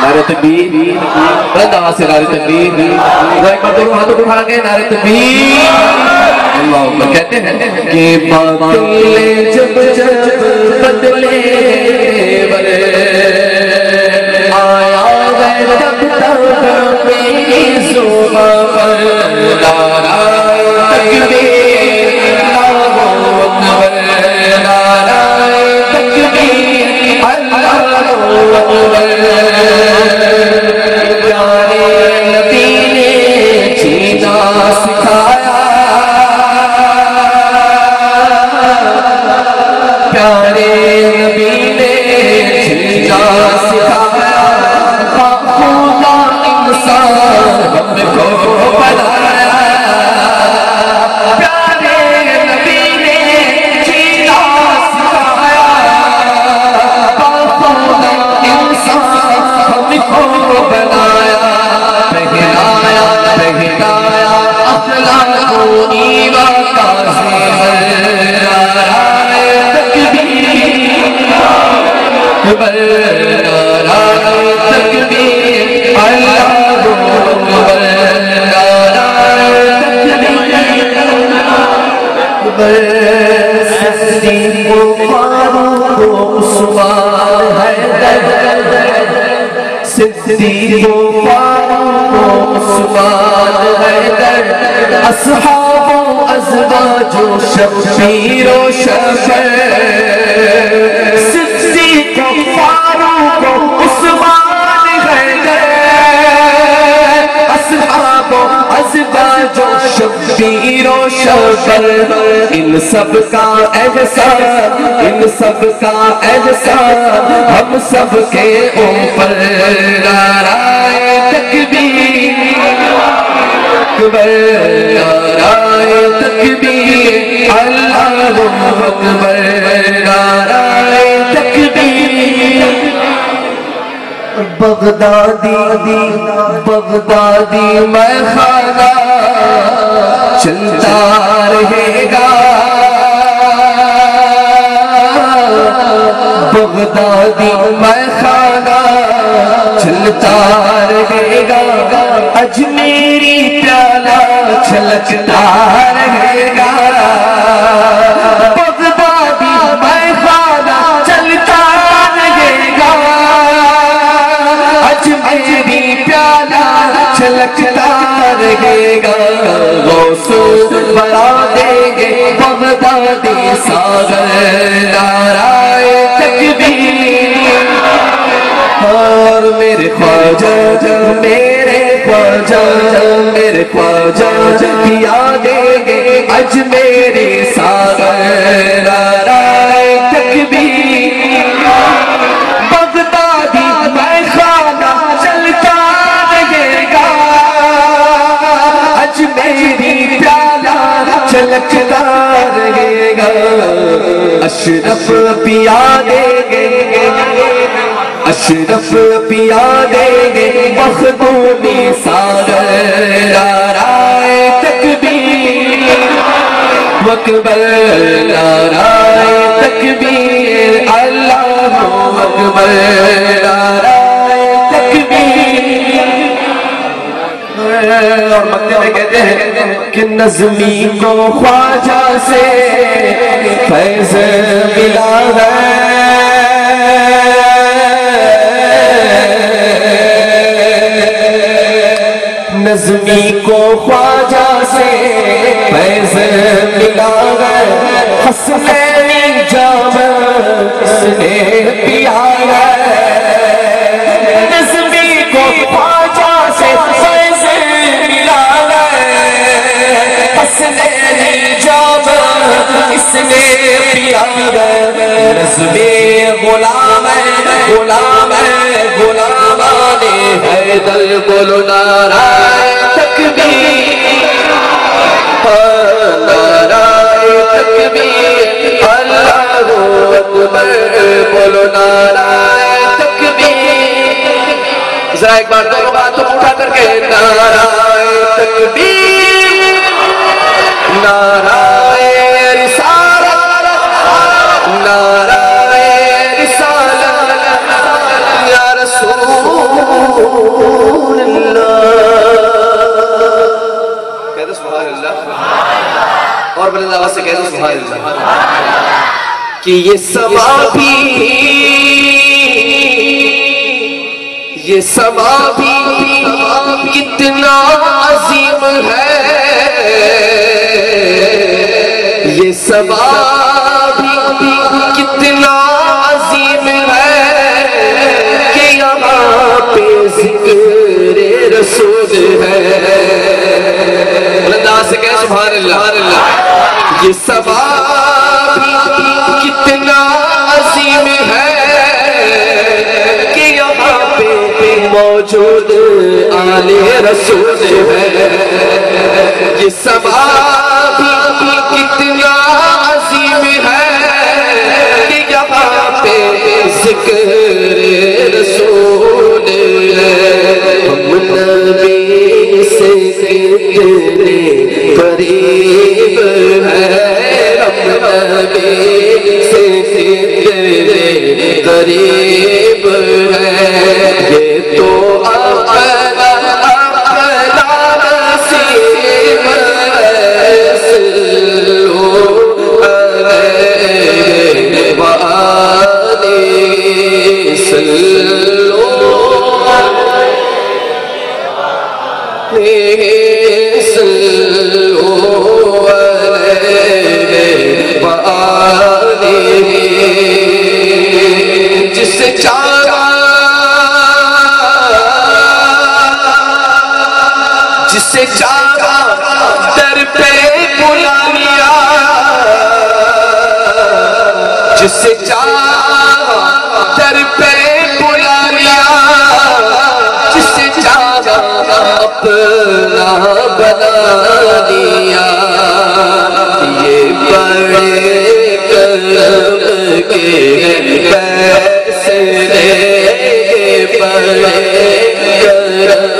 نعرہ تکبیر بلند آواز سے نعرہ تکبیر ایک بار دونوں ہاتھوں کو اٹھا کے نعرہ تکبیر اللہ اکبر کہتے ہیں کہ باطل جب بدلے بلے آیا ہے تب تک میری زبان پر نعرہ تکبیر اللہ اکبر نعرہ تکبیر اللہ اکبر پیارے نبی نے جینا سکھایا پیارے نبی نے جینا سکھایا خدا انسان ہم کو بنایا پیارے نبی نے جینا سکھایا خدا انسان ہم کو بنایا پہنایا اخلاق و ایمان کا زیور نعرہ تکبیر اکبر نعرہ تکبیر اللہ اکبر نعرہ تکبیر اکبر صدیق و فاروق و عثمان حیدر صدیق و فاروق و عثمان حیدر اصحاب و ازواج و شبیر و شفر صدیق و فاروق و عثمان حیدر اصحاب و ازواج و شبیر و شفر ان سب کا احسان ان سب کا احسان ہم سب کے اوپر نعرہ تکبیر اکبر نعرہ تکبیر اللہ اکبر نعرہ تکبیر بغدادی میں خانہ چلتا رہے گا بغدادی میں خانہ چلتا رہے گا اجمیری پیالہ چھلکتا رہے گا بغدادی میں خانہ چلتا رہے گا اجمیری پیالہ چھلکتا رہے گا غوث بنا دیں گے بغدادی ساغر نعرہ تکبیر اور میرے خواجہ میرے خواجہ کیا دیں گے اجمیری ساغر نعرہ تکبیر بغدادی میں خانہ چلتا رہے گا اجمیری پیالہ چھلکتا رہے گا اشرف پیا دیں گے اشرف پیا دیں گے مخدومی ساغر نعرہ تکبیر اکبر نعرہ تکبیر اللہ اکبر نعرہ تکبیر اور مکتے میں کہتے ہیں کہ نظمی کو خواجہ سے فیض ملا ہے نظمی کو خواجہ سے فیض ملا ہے حسنین جام اس نے پیا ہے نظمی کو خواجہ سے فیض ملا ہے حسنین جام اس نے پیا ہے نظمی غلام ہے غلام ہے غلامان حیدر بولو نعرہ تکبیر نعرہ تکبیر اللہ اکبر بولو نعرہ تکبیر ذرا ایک بار دونوں ہاتھوں اٹھا کر کے نعرہ تکبیر نعرہ رسالت نعرہ رسالت یا رسول انداز سے کہہ دو سبحان اللہ کہ یہ سما بھی کتنا عظیم ہے، یہ سما بھی کتنا عظیم ہے کہ یہاں پہ ذکر رسول ہے۔ انداز سے کہہ سبحان اللہ، یہ سما بھی کتنا عظیم ہے کہ یہاں پہ موجود آل رسول ہے۔ یہ سما بھی کتنا عظیم ہے کہ یہاں پہ ذکر رسول ہے۔ ہم نبی سے کتنے قریب ہے، ہم نبی سے کتنے قریب ہے، یہ تو اپنا نصیب ہے، صلو علیہ وآلہ، صلو علیہ، صلو علیہ وآلہ۔ جس سے چاہا در پہ بلا لیا، جس سے چاہا در پہ بلا لیا، جس سے چاہا اپنا بنا لیا۔ یہ بڑے کرم کے فیصلے، یہ بڑے کرم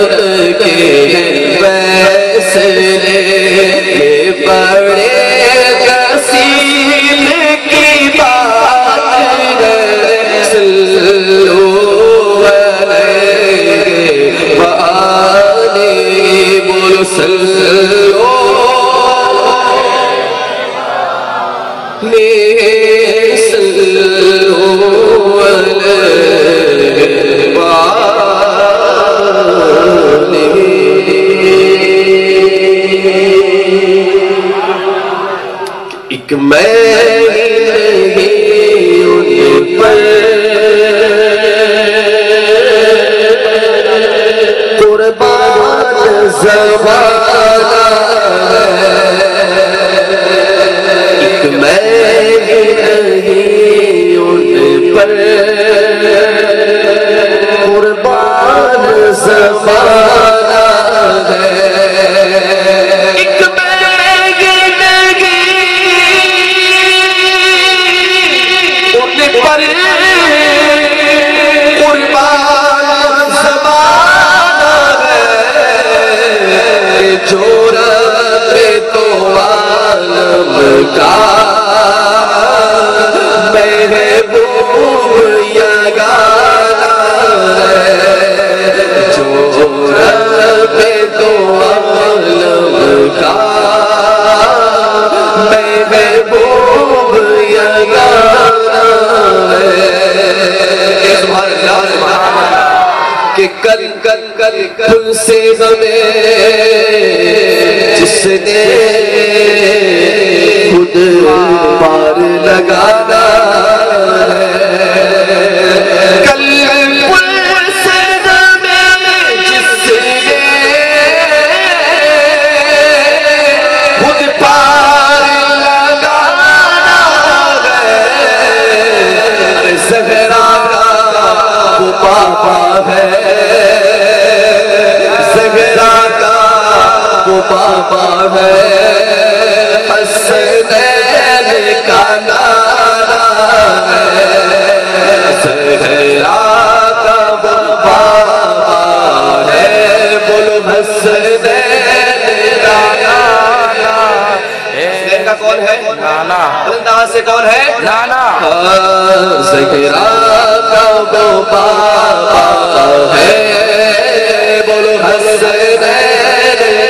کے فیصلے، یہ بڑے غسیل کی بات ہے، صلو علیہ وآلہ، بولو صلو علیہ، صلو علیہ وآلہ۔ ایک میں نہیں ان پر قربان زمانہ ہے، ایک میں نہیں ان پر قربان زمانہ ہے، ایک پر قربان زمانہ ہے، جو رب تو عالم کا محبوب یگانہ ہے، جو رب تو عالم کا محبوب یگانہ کہ کل کل سے ہمیں جس نے خود پار لگانا ہے، کل سے ہمیں جس نے خود پار لگانا ہے، زہرا وہ پاپا ہے، زہرا کا وہ پاپا ہے، حسنین کا نانا ہے، زہرا کا وہ پاپا ہے، بولو حسنین کا نانا۔ حسنین کا کون ہے؟ نانا۔ انداز سے کون ہے؟ نانا۔ زہرا کا وہ پاپا ہے، بولو حسنین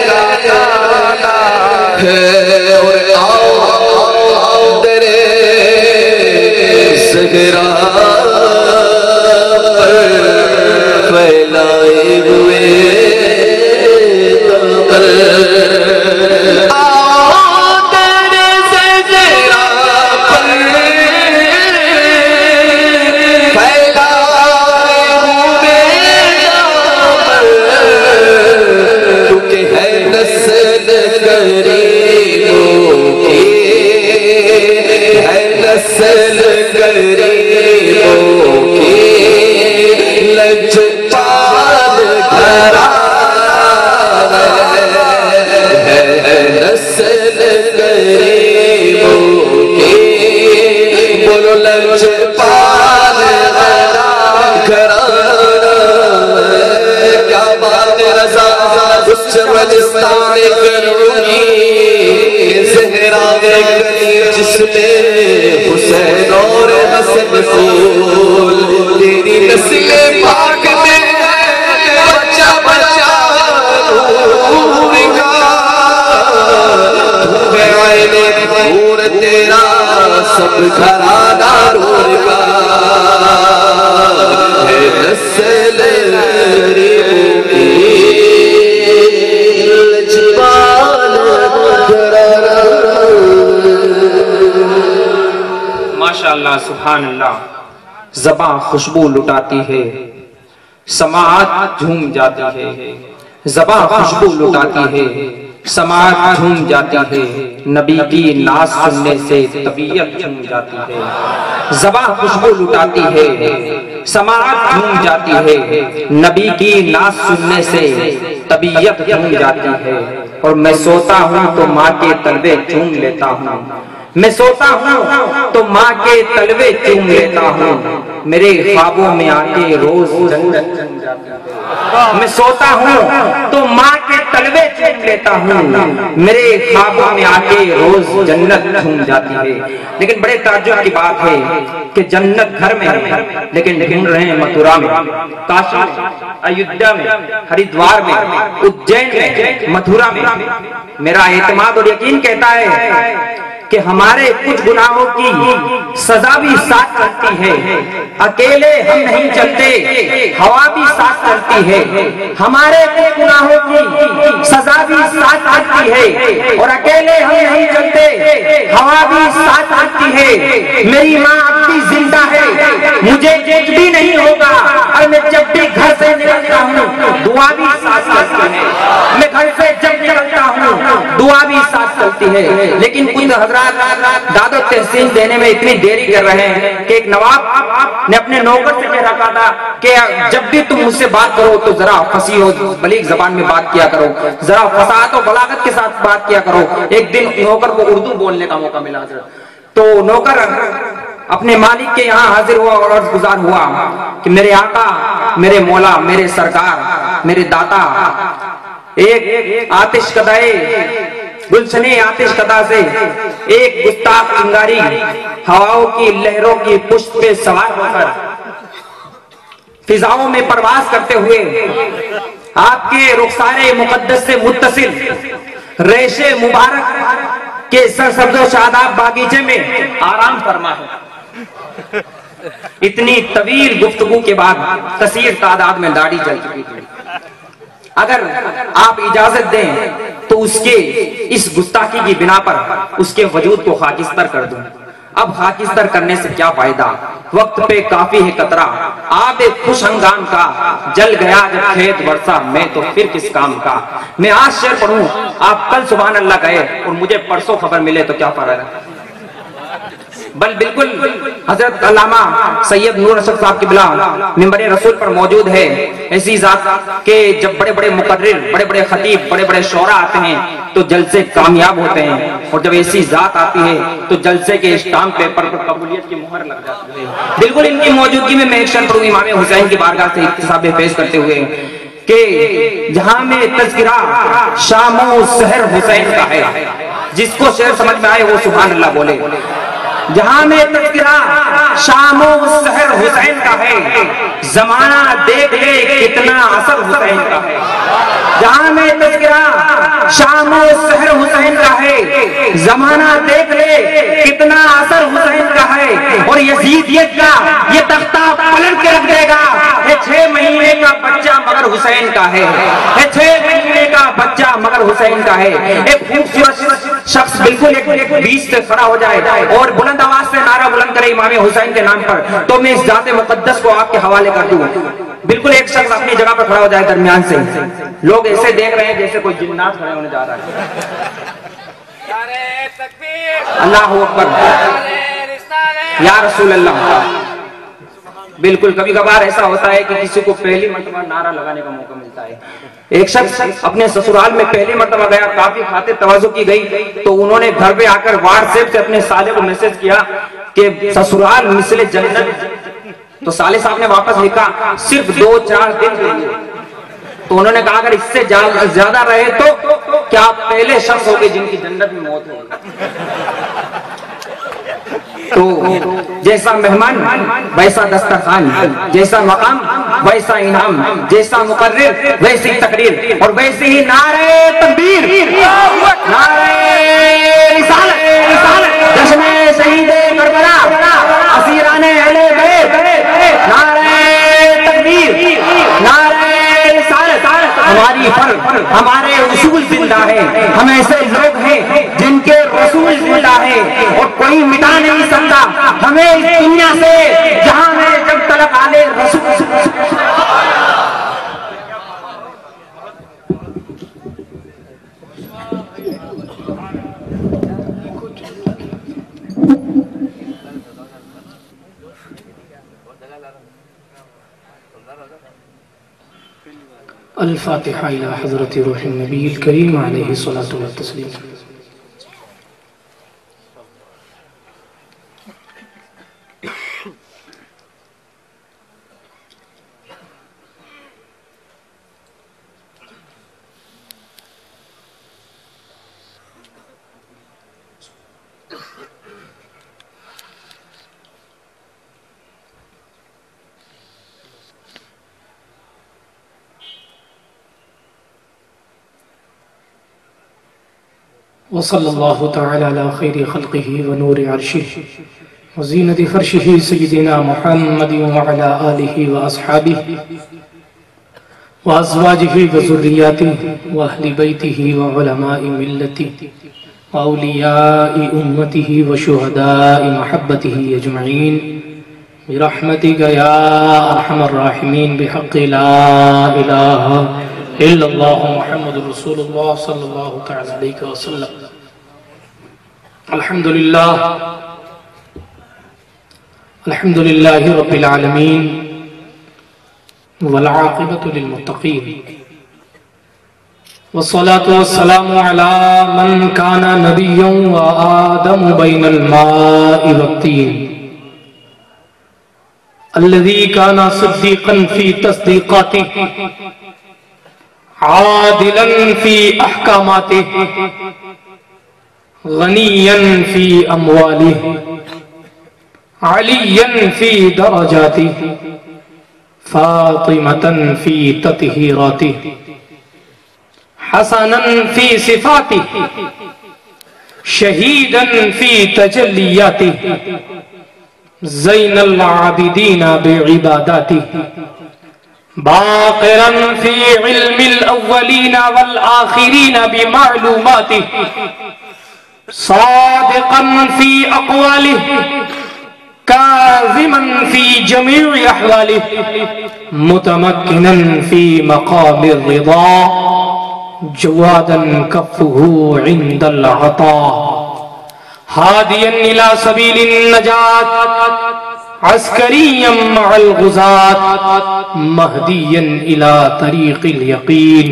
کا نانا ہے، اور آؤ پاک میں بچہ بچہ نور کا نور تیرا سب گھرانہ نور کا ہے نسل ماشاءاللہ سبحان اللہ. زباں خوشبو لٹاتی ہے، سماعت جھوم جاتی ہے. زباں خوشبو لٹاتی ہے، سماعت جھوم جاتی ہے. نبی کی ناز سننے سے طبیعت جھوم جاتی ہے. زباں خوشبو لٹاتی ہے، سماعت جھوم جاتی ہے. نبی کی ناز سننے سے طبیعت جھوم جاتی ہے. اور میں سوتا ہوں تو ماں کے تلوے چوم لیتا ہوں. میں سوتا ہوں تو ماں کے تلوے چوم لیتا ہوں. میرے خوابوں میں آ کے روز جنت جم جاتی ہے. میں سوتا ہوں تو ماں کے تلوے چوم لیتا ہوں. میرے خوابوں میں آ کے روز جنت جھوم جاتی ہے. لیکن بڑے تعجب کی بات ہے کہ جنت گھر میں ہے لیکن ڈھونڈ رہے ہیں متھرا میں، کاشی میں، ایودھیا میں، ہریدوار میں، اجین میں، متھرا میں. میرا اعتماد اور یقین کہتا ہے کہ ہمارے کچھ گناہوں کی سزا بھی ساتھ چلتی ہے. اکیلے ہم نہیں چلتے، ہوا بھی ساتھ چلتی ہے. ہمارے کچھ گناہوں کی سزا بھی ساتھ چلتی ہے اور اکیلے ہم نہیں چلتے، ہوا بھی ساتھ چلتی ہے. میری ماں اب بھی زندہ ہے، مجھے کچھ بھی نہیں ہوگا اور میں جب بھی گھر سے نکلتا ہوں دعا بھی ساتھ چلتی ہے. میں گھر سے جب نکلتا ہوں دعا بھی ساتھ چلتی ہے. لیکن کچھ حضرات داد و تحسین دینے میں اتنی دیری کر رہے ہیں کہ ایک نواب نے اپنے نوکر سے کہہ رکھا تھا کہ جب بھی تم مجھ سے بات کرو تو ذرا فصیح و بلیغ زبان میں بات کیا کرو، ذرا فصاحت و بلاغت کے ساتھ بات کیا کرو. ایک دن نوکر کو اردو بولنے کا موقع ملا تو نوکر اپنے مالک کے یہاں حاضر ہوا اور عرض گزار ہوا کہ میرے آقا، میرے مولا، میرے سرکار، میرے داتا، ایک آتش کدائے گلشنے آتش کدا سے ایک گستاخ چنگاری ہواؤں کی لہروں کی پشت پہ سوار ہو کر فضاؤں میں پرواز کرتے ہوئے آپ کے رخسار مقدس سے متصل ریش مبارک کے سرسبز و شاداب باغیچے میں آرام فرما ہے. اتنی طویل گفتگو کے بعد کثیر تعداد میں داڑھی جل چکی تھی. اگر آپ اجازت دیں تو اس کے اس گستاخی کی بنا پر اس کے وجود کو خاکستر کر دوں. اب خاکستر کرنے سے کیا فائدہ، وقت پہ کافی ہے قطرہ آب خوش ہنگام کا. جل گیا جب کھیت برسا میں تو پھر کس کام کا. میں آج شعر پڑھوں، آپ کل سبحان اللہ کہے اور مجھے پرسوں خبر ملے تو کیا فرق ہے. بل بالکل حضرت علامہ سید نور اشرف صاحب کی بلا منبر رسول پر موجود ہے. ایسی ذات کہ جب بڑے بڑے مقرر، بڑے بڑے خطیب، بڑے بڑے شعراء آتے ہیں تو جلسے کامیاب ہوتے ہیں، اور جب ایسی ذات آتی ہے تو جلسے کے اسٹامپ پیپر پر قبولیت کی مہر لگ جاتی ہے. بالکل ان کی موجودگی میں ایک شعر پڑھوں امام حسین کی بارگاہ سے احتساب پیش کرتے ہوئے کہ جہاں میں تذکرہ شام و سحر حسین کا ہے. جس کو شعر سمجھ میں آئے وہ سبحان اللہ بولے. جہاں میں تذکرہ شام و سحر حسین کا ہے، زمانہ دیکھ لے کتنا اثر حسین کا ہے. جہاں میں تذکرہ شام و سحر حسین کا ہے، زمانہ دیکھ لے کتنا اثر حسین کا ہے. اور یزیدیت کا یہ تختہ پلٹ کے رکھ دے گا. 6 مہینے کا بچہ مگر حسین کا ہے، 6 مہینے کا بچہ مگر حسین کا ہے. ایک خوبصورت شخص بالکل ایک بیچ سے کھڑا ہو جائے اور بلند آواز سے نعرہ بلند کرے امام حسین کے نام پر تو میں اس ذات مقدس کو آپ کے حوالے کر دوں. بالکل ایک شخص اپنی جگہ پر کھڑا ہو جائے درمیان سے، لوگ ایسے دیکھ رہے ہیں جیسے کوئی جنات کھڑے ہونے جا رہا ہے. اللہ اکبر یا رسول اللہ. بالکل کبھی کبھار ایسا ہوتا ہے کہ کسی کو پہلی مرتبہ نعرہ لگانے کا موقع ملتا ہے. ایک شخص اپنے سسرال میں پہلی مرتبہ گیا، کافی خاطر تواضع کی گئی تو انہوں نے گھر پہ آ کر واٹس ایپ سے اپنے سالے کو میسج کیا کہ سسرال مثل جنت. تو سالے صاحب نے واپس لکھا صرف 2-4 دن رہیے. تو انہوں نے کہا اگر اس سے زیادہ رہے تو کیا آپ پہلے شخص ہو گئے جن کی جنت میں موت ہوگی. تو جیسا مہمان ویسا دسترخوان، جیسا مقام ویسا انعام، جیسا مقرر ویسی تقریر، اور ویسے ہی نعرہ تکبیر، نعرہ رسالت، جشن شہید کربلا، اسیران اہل بیت، نعرہ تکبیر، نعرہ رسالت۔ ہماری فرض، ہمارے اصول زندہ ہیں، ہم ایسے لوگ ہیں جن کے رسول زندہ ہیں اور کوئی مٹا نہیں سکتا ہمیں اس دنیا سے جہاں میں جب تلک آلے رسول۔ الفاتحہ الی حضرت روح النبی الکریم علیہ الصلاۃ والتسلیم۔ وصلی اللہ تعالی علی خیر خلقہ ونور عرشہ وزینت فرشہ سیدنا محمد وعلی آلہ واصحابہ وازواجہ وذریاتہ واہل بیتہ وعلماء ملتہ واولیاء امتہ وشہداء محبتہ اجمعین برحمتک یا ارحم الراحمین بحق لا الہ الا اللہ محمد رسول اللہ صلی اللہ تعالی علیہ وسلم۔ الحمدللہ رب العالمین والعاقبۃ للمتقین والصلاة والسلام علی من کان نبیا وآدم بین الماء والطین الذی کان صدیقا فی تصدیقاتہ عادلا فی احکاماتہ غنیا فی اموالہ علیا فی درجاتہ فاطمة فی تطہیراتہ حسنا فی صفاتہ شہیدا فی تجلیاتہ زین العابدین بعباداتہ باقرا فی علم الاولین والآخرین بمعلوماتہ صادقا فی اقوالہ کاظما فی جمیع احوالہ متمکنا فی مقام الرضا جوادا کفہ عند العطاء ہادیا الى سبیل النجاة عسکریا مع الغزاة مہدیا الى طریق الیقین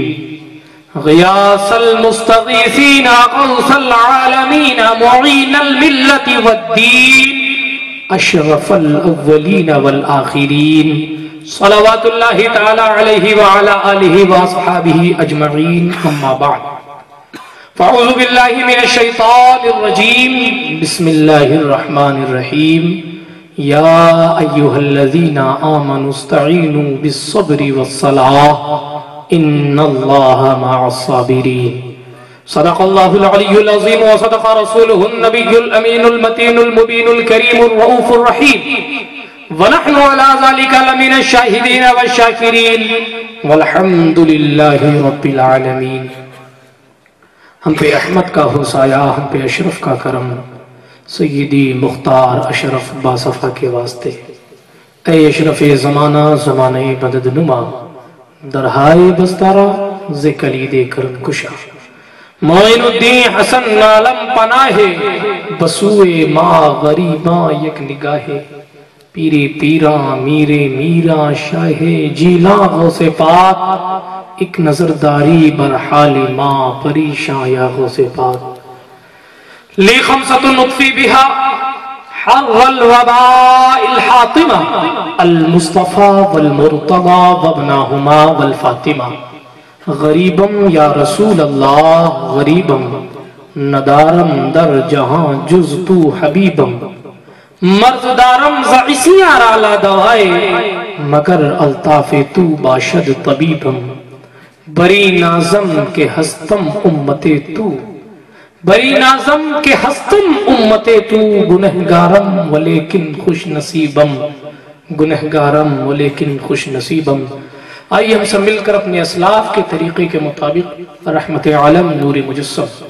غیاث المستغیثین غوث العالمین معین الملت والدین اشرف الاولین والآخرین صلوات اللہ تعالی علیہ وعلا آلہ واصحابہ اجمعین اما بعد فاعوذ باللہ من الشیطان الرجیم بسم اللہ الرحمن الرحیم یا ایہا الذین آمنوا استعینوا بالصبر والصلاة ان اللہ مع الصابرین صدق اللہ العلی العظیم وصدق رسولہ النبی الامین المتین المبین الکریم الرؤوف الرحیم ونحن على ذلك لمن الشاہدین والشاکرین والحمد للہ رب العالمین۔ ہم پہ رحمت کا ہو سایہ، ہم پہ اشرف کا کرم، سیدی مختار اشرف باصفہ کے واسطے۔ اے اشرف زمانہ زمانہ بدد نما، درہائے بستارہ ذکلید کرم کشا، معین الدین حسن عالم پناہ بسوئے ما غریباں یک نگاہ، پیرے پیراں میرے میراں شاہ جیلاں غوث پاک، ایک نظرداری برحال ماں پریشاں یا غوث پاک۔ لی خمسۃ نطفی بہا حر الوباء الحاطمہ المصطفیٰ والمرتضی وابناہما والفاطمہ غریبم یا رسول اللہ غریبم ندارم در جہاں جز تو حبیبم مرد دارم زعسیاں رالا دوائے مگر الطاف تو باشد طبیبم بری نازم کے ہستم امت تو بری نازم کے ہستم امت تو گنہگارم ولیکن خوش نصیبم گنہگارم ولیکن خوش نصیبم۔ آئیے ہم سب مل کر اپنے اسلاف کے طریقے کے مطابق رحمت عالم نور مجسم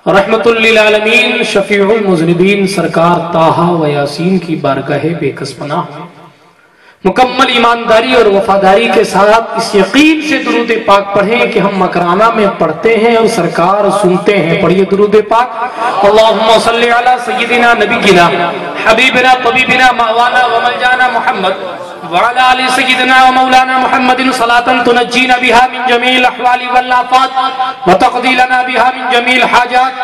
رحمت للعالمین شفیع المذنبین سرکار طٰہٰ و یاسین کی بارگاہ بے کس پناہ میں مکمل ایمانداری اور وفاداری کے ساتھ اس یقین سے درود پاک پڑھیں کہ ہم مکرانہ میں پڑھتے ہیں اور سرکار سنتے ہیں۔ پڑھیے درود پاک۔ اللہم صلی علی سیدنا نبینا حبیبنا طبیبنا مأوانا وملجانا محمد وعلى آل سيدنا ومولانا محمد صلاة تنجينا بها من جميع الأحوال والآفات وتقضي لنا بها من جميع الحاجات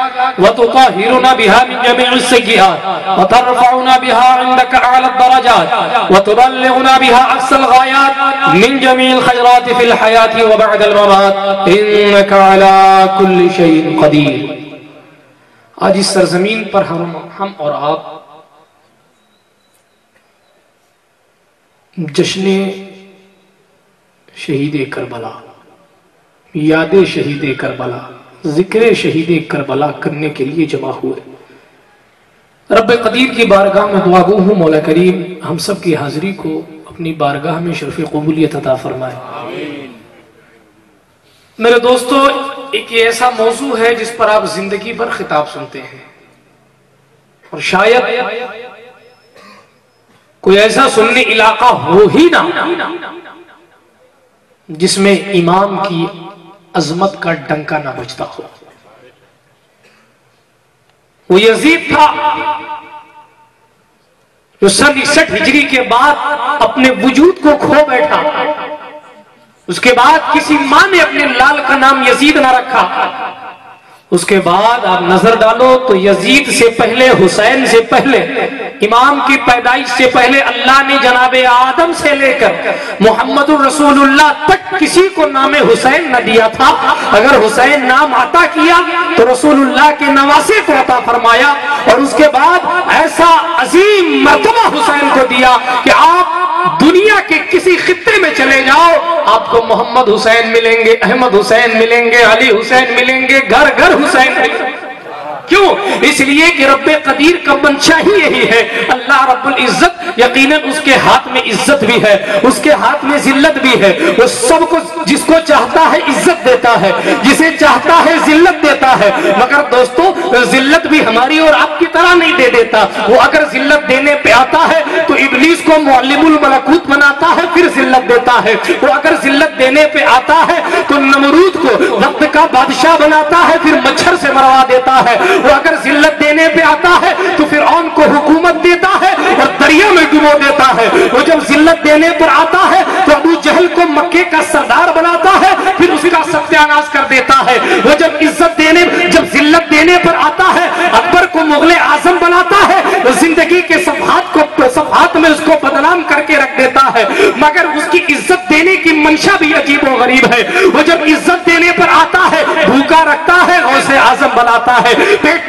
وتطهرنا بها من جميع السيئات وترفعنا بها عندك أعلى الدرجات وتبلغنا بها أقصى الغايات من جميع الخيرات في الحياة وبعد الممات إنك على كل شيء قدير۔ آج اس سرزمین پر ہم اور آپ جشن شہید کربلا، یاد شہید کربلا، ذکر شہید کربلا کرنے کے لیے جمع ہوئے۔ رب قدیر کی بارگاہ میں دعا گو ہوں مولا کریم ہم سب کی حاضری کو اپنی بارگاہ میں شرف قبولیت عطا فرمائے۔ میرے دوستو، ایک ایسا موضوع ہے جس پر آپ زندگی بھر خطاب سنتے ہیں، اور شاید کوئی ایسا سنی علاقہ ہو ہی نہ جس میں امام کی عظمت کا ڈنکا نہ بجتا ہو۔ وہ یزید تھا جو سن 61 ہجری کے بعد اپنے وجود کو کھو بیٹھا، اس کے بعد کسی ماں نے اپنے لال کا نام یزید نہ رکھا۔ اس کے بعد آپ نظر ڈالو تو یزید سے پہلے، حسین سے پہلے، امام کی پیدائش سے پہلے اللہ نے جناب آدم سے لے کر محمد الرسول اللہ تک کسی کو نام حسین نہ دیا تھا۔ اگر حسین نام عطا کیا تو رسول اللہ کے نواسے کو عطا فرمایا، اور اس کے بعد ایسا عظیم مرتبہ حسین کو دیا کہ آپ دنیا کے کسی خطے میں چلے جاؤ آپ کو محمد حسین ملیں گے، احمد حسین ملیں گے، علی حسین ملیں گے، گھر گھر حسین ملیں گے۔ کیوں؟ اس لیے کہ رب قدیر کا منشا ہی یہی ہے۔ اللہ رب العزت یقیناً اس کے ہاتھ میں عزت بھی ہے، اس کے ہاتھ میں ذلت بھی ہے۔ وہ سب کو جس کو چاہتا ہے عزت دیتا ہے، جسے چاہتا ہے ذلت دیتا ہے۔ مگر دوستو ذلت بھی ہماری اور آپ کی طرح نہیں دے دیتا۔ وہ اگر ذلت دینے پہ آتا ہے تو ابلیس کو معلم الملکوت بناتا ہے پھر ذلت دیتا ہے۔ وہ اگر ذلت دینے پہ آتا ہے تو نمرود کو وقت کا بادشاہ بناتا ہے پھر مچھر سے مروا دیتا ہے۔ وہ اگر ذلت دینے پہ آتا ہے تو فرعون کو حکومت دیتا ہے اور دریا میں ڈبو دیتا ہے۔ وہ جب ذلت دینے پر آتا ہے تو ابو جہل کو مکے کا سردار بناتا ہے پھر اس کا ستیہ ناش کر دیتا ہے۔ وہ جب جب ذلت دینے پر آتا ہے اکبر کو مغل اعظم بناتا ہے، وہ زندگی کے صفحات میں اس کو بدنام کر کے رکھ دیتا ہے۔ مگر اس کی عزت دینے کی منشا بھی عجیب و غریب ہے۔ وہ جب عزت دینے پر آتا ہے بھوکا رکھتا ہے، غوث اعظم بناتا ہے، پیٹ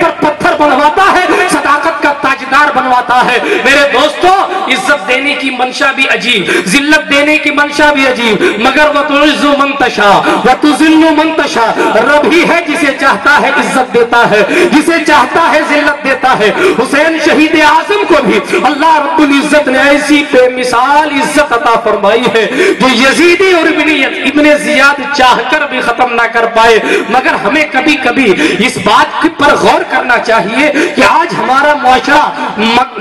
پر پتھر بنواتا ہے، صداقت کا تاجدار بنواتا ہے۔ میرے دوستو عزت دینے کی منشا بھی عجیب، ذلت دینے کی منشا بھی عجیب، مگر وَتُعِزُّ مَن تَشَاءُ وَتُذِلُّ مَن تَشَاءُ، رب ہی ہے جسے چاہتا ہے عزت دیتا ہے، جسے چاہتا ہے ذلت دیتا ہے۔ حسین شہید اعظم کو بھی اللہ رب العزت نے ایسی بے مثال عزت عطا فرمائی ہے جو یزیدی اور ابن زیاد چاہ کر بھی ختم نہ کر پائے۔ مگر ہمیں کبھی کبھی اس بات پر غور کرنا چاہیے کہ آج ہمارا معاشرہ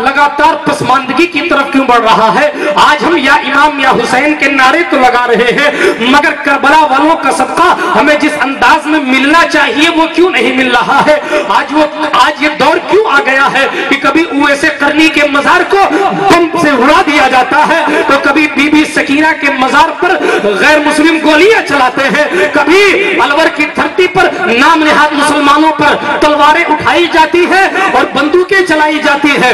لگاتار پسماندگی کی طرف کیوں بڑھ رہا ہے۔ آج ہم یا امام یا حسین کے نعرے تو لگا رہے ہیں، مگر کربلا والوں کا صدقہ ہمیں جس انداز میں ملنا چاہیے وہ کیوں نہیں مل رہا ہے۔ آج یہ دور کیوں آ گیا ہے کہ کبھی اویس قرنی کے مزار کو بم سے اڑا دیا جاتا ہے تو کبھی بی بی سکینہ کے مزار پر غیر مسلم گولیاں چلاتے ہیں، کبھی الور کی دھرتی پر نام نہاد مسلمانوں پر تلواریں اٹھائی جاتی ہے اور بندوقیں چلائی جاتی ہے۔